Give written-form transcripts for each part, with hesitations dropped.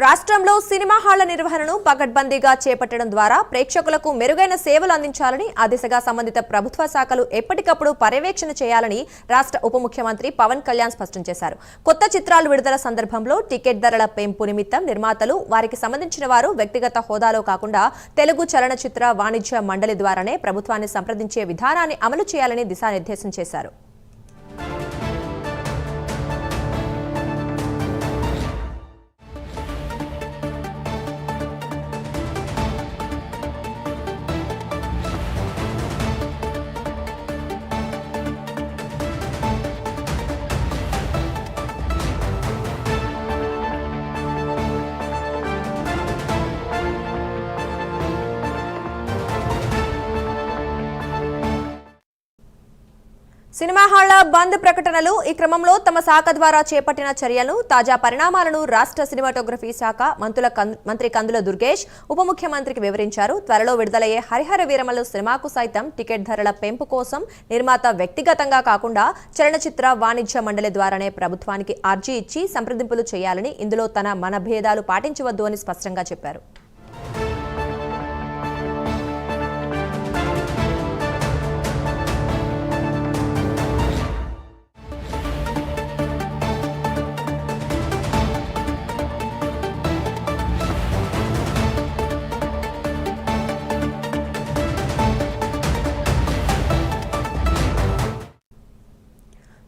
రాష్ట్రంలో సినిమా హాళ్ల నిర్వహణను పకడ్బందీగా చేపట్టడం ద్వారా ప్రేక్షకులకు మెరుగైన సేవలు అందించాలని ఆ దిశగా సంబంధిత ప్రభుత్వ శాఖలు ఎప్పటికప్పుడు పర్యవేక్షణ చేయాలని రాష్ట్ర ఉప ముఖ్యమంత్రి పవన్ కళ్యాణ్ స్పష్టం చేశారు. కొత్త చిత్రాలు విడుదల సందర్భంలో టికెట్ ధరల పెంపు నిమిత్తం నిర్మాతలు వారికి సంబంధించిన వారు వ్యక్తిగత హోదాలో కాకుండా తెలుగు చలనచిత్ర వాణిజ్య మండలి ద్వారానే ప్రభుత్వాన్ని సంప్రదించే విధానాన్ని అమలు చేయాలని దిశానిర్దేశం చేశారు. సినిమా హాళ్ల బంద్ ప్రకటనలు ఈ క్రమంలో తమ శాఖ ద్వారా చేపట్టిన చర్యలను తాజా పరిణామాలను రాష్ట్ర సినిమాటోగ్రఫీ శాఖ మంత్రి కందుల దుర్గేష్ ఉప ముఖ్యమంత్రికి వివరించారు. త్వరలో విడుదలయ్యే హరిహర వీరమల్లు సినిమాకు సైతం టికెట్ ధరల పెంపు కోసం నిర్మాత వ్యక్తిగతంగా కాకుండా చలనచిత్ర వాణిజ్య మండలి ద్వారానే ప్రభుత్వానికి అర్జీ ఇచ్చి సంప్రదింపులు చేయాలని, ఇందులో తన మనభేదాలు పాటించవద్దు అని స్పష్టంగా చెప్పారు.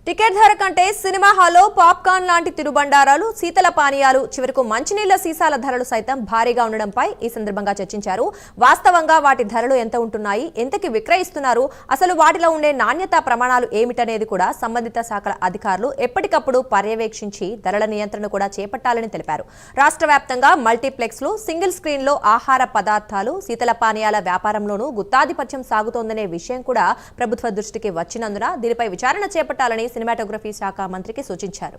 టికెట్ ధర కంటే సినిమా హాల్లో పాప్కార్న్ లాంటి తిరుబండారాలు, శీతల పానీయాలు, చివరకు మంచినీళ్ల సీసాల ధరలు సైతం భారీగా ఉండడంపై ఈ సందర్భంగా చర్చించారు. వాస్తవంగా వాటి ధరలు ఎంత ఉంటున్నాయి, ఎంతకి విక్రయిస్తున్నారు, అసలు వాటిలో ఉండే నాణ్యతా ప్రమాణాలు ఏమిటనేది కూడా సంబంధిత శాఖల అధికారులు ఎప్పటికప్పుడు పర్యవేక్షించి ధరల నియంత్రణ కూడా చేపట్టాలని తెలిపారు. రాష్ట్ర వ్యాప్తంగా మల్టీప్లెక్స్లు, సింగిల్ స్క్రీన్లో ఆహార పదార్థాలు, శీతల పానీయాల వ్యాపారంలోనూ గుత్తాధిపత్యం సాగుతోందనే విషయం కూడా ప్రభుత్వ దృష్టికి వచ్చినందున దీనిపై విచారణ చేపట్టాలని సినిమాటోగ్రఫీ శాఖ మంత్రికి సూచించారు.